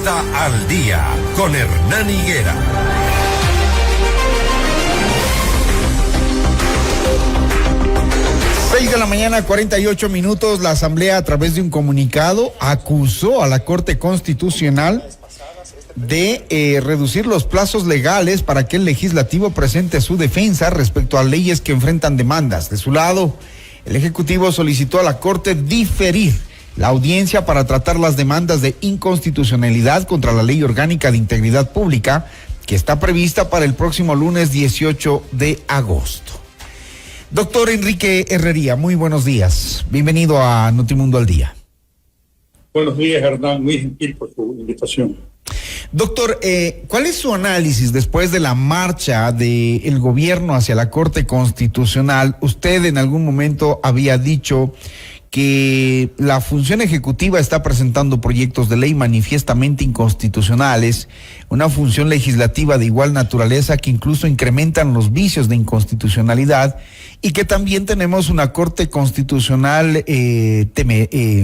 Entrevista al Día con Hernán Higuera. 6:48 a.m, la Asamblea, a través de un comunicado, acusó a la Corte Constitucional de reducir los plazos legales para que el legislativo presente su defensa respecto a leyes que enfrentan demandas. De su lado, el Ejecutivo solicitó a la Corte diferir la audiencia para tratar las demandas de inconstitucionalidad contra la Ley Orgánica de Integridad Pública, que está prevista para el próximo lunes 18 de agosto. Doctor Enrique Herrería, muy buenos días. Bienvenido a Notimundo al Día. Buenos días, Hernán. Muy gentil por su invitación. Doctor, ¿cuál es su análisis después de la marcha del gobierno hacia la Corte Constitucional? Usted en algún momento había dicho que la función ejecutiva está presentando proyectos de ley manifiestamente inconstitucionales, una función legislativa de igual naturaleza que incluso incrementan los vicios de inconstitucionalidad, y que también tenemos una Corte Constitucional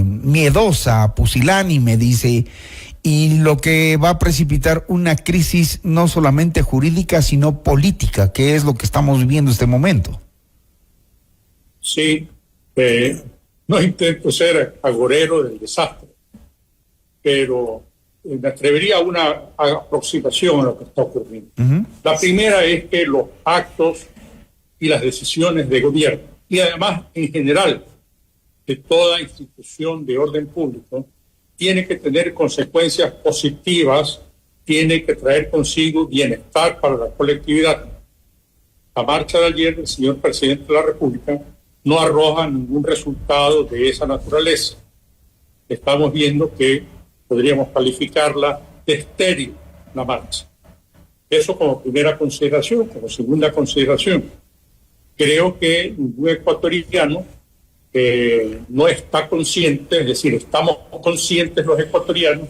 miedosa, pusilánime, dice, y lo que va a precipitar una crisis no solamente jurídica, sino política, que es lo que estamos viviendo en este momento. Sí, no intento ser agorero del desastre, pero me atrevería a una aproximación a lo que está ocurriendo. La primera es que los actos y las decisiones de gobierno, y además en general de toda institución de orden público, tiene que tener consecuencias positivas, tiene que traer consigo bienestar para la colectividad. La marcha de ayer del señor presidente de la República no arroja ningún resultado de esa naturaleza. Estamos viendo que podríamos calificarla de estéril, la marcha. Eso como primera consideración. Como segunda consideración, creo que ningún ecuatoriano no está consciente, es decir, estamos conscientes los ecuatorianos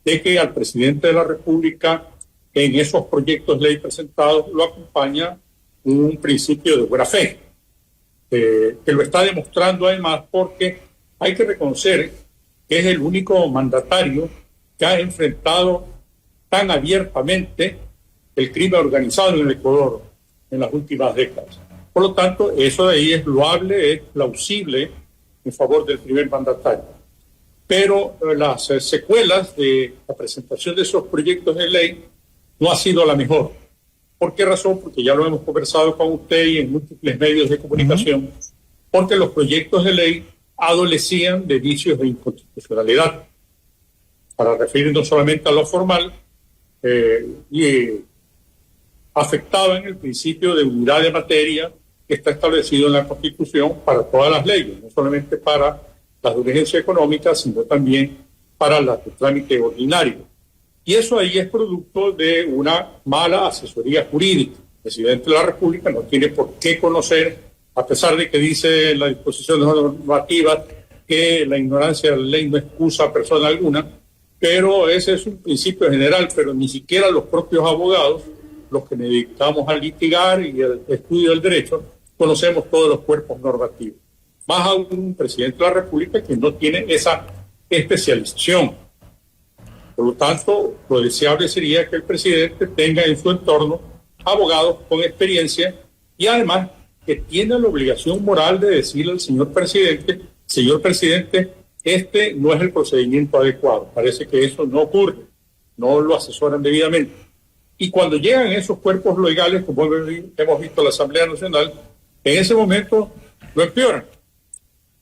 de que al presidente de la República en esos proyectos de ley presentados lo acompaña un principio de buena fe, que lo está demostrando además porque hay que reconocer que es el único mandatario que ha enfrentado tan abiertamente el crimen organizado en el Ecuador en las últimas décadas. Por lo tanto, eso de ahí es loable, es plausible en favor del primer mandatario. Pero las secuelas de la presentación de esos proyectos de ley no ha sido la mejor. ¿Por qué razón? Porque ya lo hemos conversado con usted y en múltiples medios de comunicación, porque los proyectos de ley adolecían de vicios de inconstitucionalidad. Para referirnos solamente a lo formal, y afectaban el principio de unidad de materia que está establecido en la Constitución para todas las leyes, no solamente para las de urgencia económica, sino también para las de trámite ordinario. Y eso ahí es producto de una mala asesoría jurídica. El presidente de la República no tiene por qué conocer, a pesar de que dice la disposición normativa que la ignorancia de la ley no excusa a persona alguna, pero ese es un principio general, pero ni siquiera los propios abogados, los que nos dedicamos a litigar y al estudio del derecho, conocemos todos los cuerpos normativos. Más aún un presidente de la República que no tiene esa especialización. Por lo tanto, lo deseable sería que el presidente tenga en su entorno abogados con experiencia y además que tiene la obligación moral de decirle al señor presidente, este no es el procedimiento adecuado. Parece que eso no ocurre, no lo asesoran debidamente. Y cuando llegan esos cuerpos legales, como hemos visto en la Asamblea Nacional, en ese momento lo empeoran.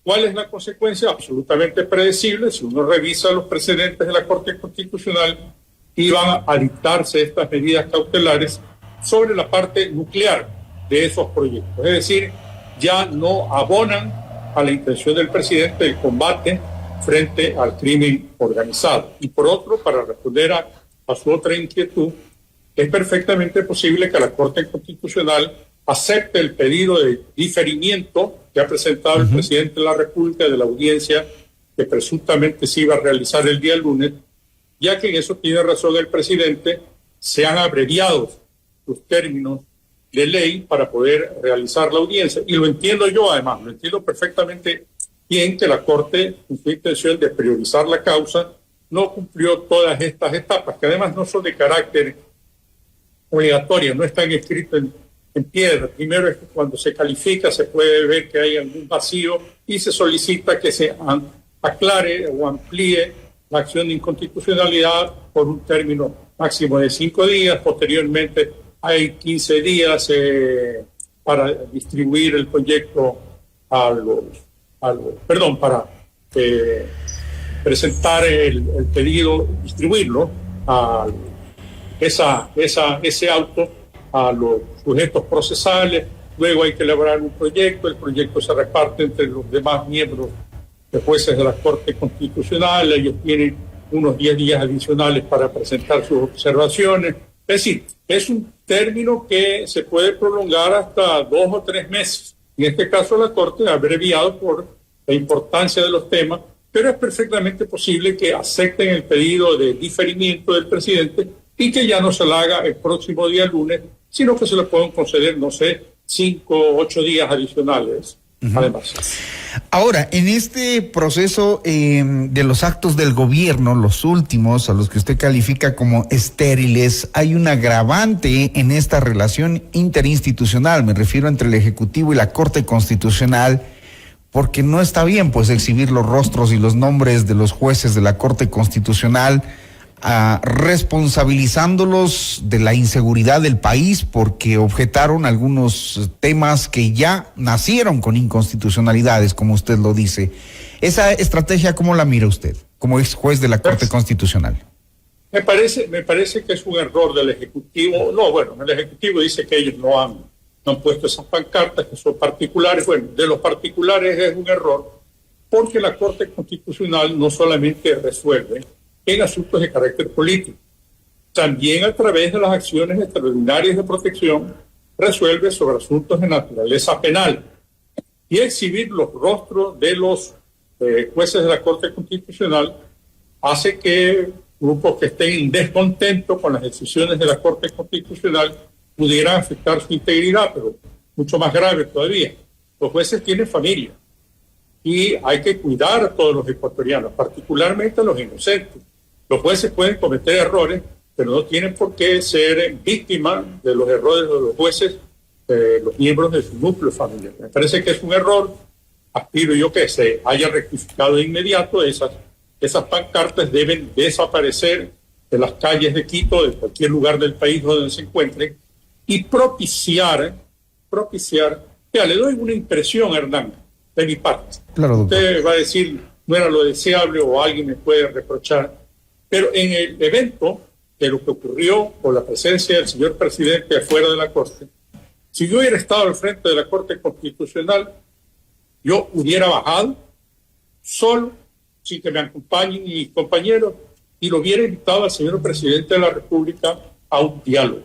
¿Cuál es la consecuencia? Absolutamente predecible. Si uno revisa los precedentes de la Corte Constitucional, iban a dictarse estas medidas cautelares sobre la parte nuclear de esos proyectos. Es decir, ya no abonan a la intención del presidente del combate frente al crimen organizado. Y por otro, para responder a su otra inquietud, es perfectamente posible que la Corte Constitucional acepte el pedido de diferimiento que ha presentado el presidente de la República de la audiencia que presuntamente se iba a realizar el día lunes, ya que en eso tiene razón el presidente, se han abreviado los términos de ley para poder realizar la audiencia. Y lo entiendo yo además, lo entiendo perfectamente bien que la Corte, con su intención de priorizar la causa, no cumplió todas estas etapas, que además no son de carácter obligatorio, no están escritos en piedra. Primero es que cuando se califica se puede ver que hay algún vacío y se solicita que se aclare o amplíe la acción de inconstitucionalidad por un término máximo de 5 días. Posteriormente hay 15 días para distribuir el proyecto para presentar el pedido, distribuirlo a ese auto a los sujetos procesales. Luego hay que elaborar un proyecto, el proyecto se reparte entre los demás miembros de jueces de la Corte Constitucional, ellos tienen unos 10 días adicionales para presentar sus observaciones. Es decir, es un término que se puede prolongar hasta 2 o 3 meses. En este caso la Corte ha abreviado por la importancia de los temas, pero es perfectamente posible que acepten el pedido de diferimiento del presidente y que ya no se lo haga el próximo día lunes, sino que se le pueden conceder, 5 o 8 días adicionales. Además. Ahora, en este proceso de los actos del gobierno, los últimos, a los que usted califica como estériles, hay un agravante en esta relación interinstitucional, me refiero entre el Ejecutivo y la Corte Constitucional, porque no está bien pues exhibir los rostros y los nombres de los jueces de la Corte Constitucional, responsabilizándolos de la inseguridad del país porque objetaron algunos temas que ya nacieron con inconstitucionalidades, como usted lo dice. Esa estrategia, ¿cómo la mira usted como ex juez de la Corte Constitucional? Me parece que es un error del Ejecutivo. No, bueno, el Ejecutivo dice que ellos no han puesto esas pancartas, que son particulares. Bueno, de los particulares es un error porque la Corte Constitucional no solamente resuelve en asuntos de carácter político, también a través de las acciones extraordinarias de protección resuelve sobre asuntos de naturaleza penal. Y exhibir los rostros de los jueces de la Corte Constitucional hace que grupos que estén en descontento con las decisiones de la Corte Constitucional pudieran afectar su integridad, pero mucho más grave todavía. Los jueces tienen familia y hay que cuidar a todos los ecuatorianos, particularmente a los inocentes. Los jueces pueden cometer errores, pero no tienen por qué ser víctimas de los errores de los jueces, los miembros de su núcleo familiar. Me parece que es un error. Aspiro yo que se haya rectificado de inmediato. Esas pancartas deben desaparecer de las calles de Quito, de cualquier lugar del país donde se encuentren, y propiciar. Ya, le doy una impresión, Hernán, de mi parte. Claro, doctor. Usted va a decir, no era lo deseable o alguien me puede reprochar. Pero en el evento de lo que ocurrió con la presencia del señor presidente afuera de la Corte, si yo hubiera estado al frente de la Corte Constitucional, yo hubiera bajado solo, sin que me acompañen mis compañeros, y lo hubiera invitado al señor presidente de la República a un diálogo.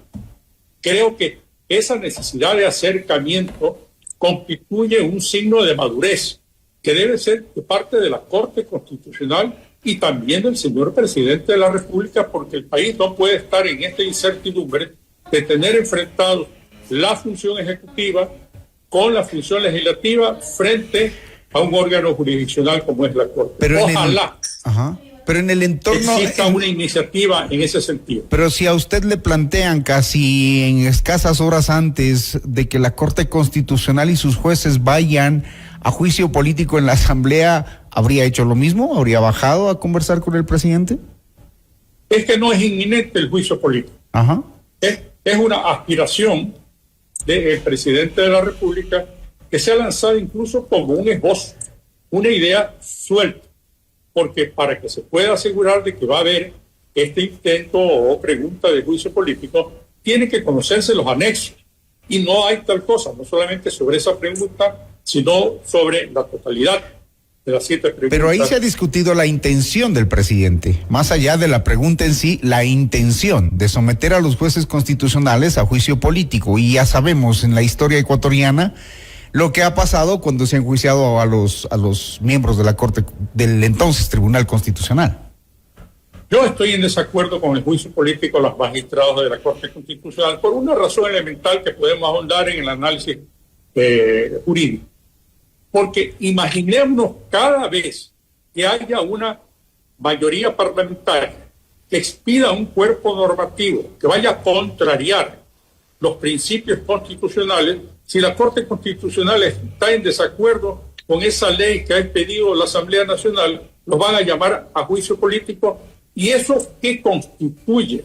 Creo que esa necesidad de acercamiento constituye un signo de madurez que debe ser de parte de la Corte Constitucional y también del señor presidente de la República, porque el país no puede estar en esta incertidumbre de tener enfrentados la función ejecutiva con la función legislativa frente a un órgano jurisdiccional como es la Corte. Pero ojalá pero en el entorno exista una iniciativa en ese sentido. Pero si a usted le plantean casi en escasas horas antes de que la Corte Constitucional y sus jueces vayan a juicio político en la Asamblea, ¿habría hecho lo mismo? ¿Habría bajado a conversar con el presidente? Es que no es inminente el juicio político. Es una aspiración del presidente de la República que se ha lanzado incluso como un esbozo, una idea suelta, porque para que se pueda asegurar de que va a haber este intento o pregunta de juicio político, tiene que conocerse los anexos. Y no hay tal cosa, no solamente sobre esa pregunta, sino sobre la totalidad de las 7 preguntas. Pero ahí se ha discutido la intención del presidente, más allá de la pregunta en sí, la intención de someter a los jueces constitucionales a juicio político. Y ya sabemos en la historia ecuatoriana lo que ha pasado cuando se ha enjuiciado a los miembros de la Corte, del entonces Tribunal Constitucional. Yo estoy en desacuerdo con el juicio político a los magistrados de la Corte Constitucional por una razón elemental que podemos ahondar en el análisis jurídico. Porque imaginémonos cada vez que haya una mayoría parlamentaria que expida un cuerpo normativo que vaya a contrariar los principios constitucionales, si la Corte Constitucional está en desacuerdo con esa ley que ha expedido la Asamblea Nacional, los van a llamar a juicio político. ¿Y eso qué constituye?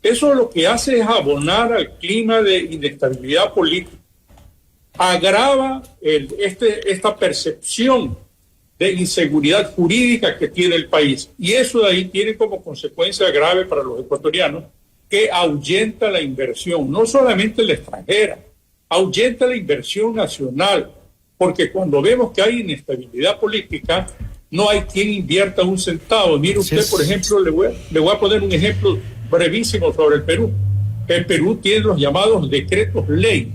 Eso lo que hace es abonar al clima de inestabilidad política, agrava esta percepción de inseguridad jurídica que tiene el país. Y eso de ahí tiene como consecuencia grave para los ecuatorianos que ahuyenta la inversión, no solamente la extranjera, ahuyenta la inversión nacional, porque cuando vemos que hay inestabilidad política, no hay quien invierta un centavo. Mire usted, por ejemplo, le voy a poner un ejemplo brevísimo sobre el Perú. El Perú tiene los llamados decretos ley,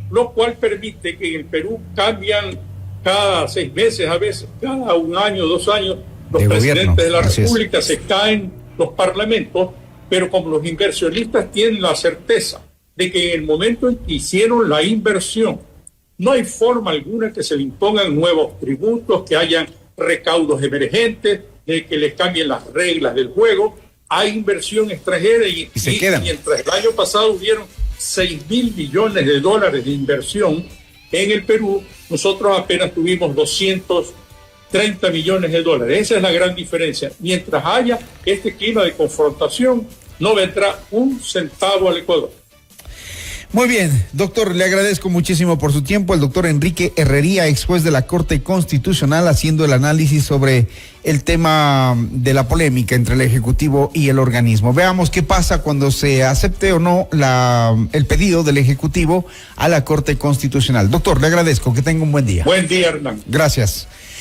lo cual permite que en el Perú cambian cada 6 meses, a veces cada 1 año, 2 años, los presidentes de la República, se caen los parlamentos, pero como los inversionistas tienen la certeza de que en el momento en que hicieron la inversión, no hay forma alguna que se le impongan nuevos tributos, que hayan recaudos emergentes, de que les cambien las reglas del juego. Hay inversión extranjera y se quedan. Mientras el año pasado hubieron 6.000 millones de dólares de inversión en el Perú, nosotros apenas tuvimos 230 millones de dólares. Esa es la gran diferencia. Mientras haya este clima de confrontación, no vendrá un centavo al Ecuador. Muy bien, doctor, le agradezco muchísimo por su tiempo. El doctor Enrique Herrería, ex juez de la Corte Constitucional, haciendo el análisis sobre el tema de la polémica entre el Ejecutivo y el organismo. Veamos qué pasa cuando se acepte o no el pedido del Ejecutivo a la Corte Constitucional. Doctor, le agradezco, que tenga un buen día. Buen día, Hernán. Gracias.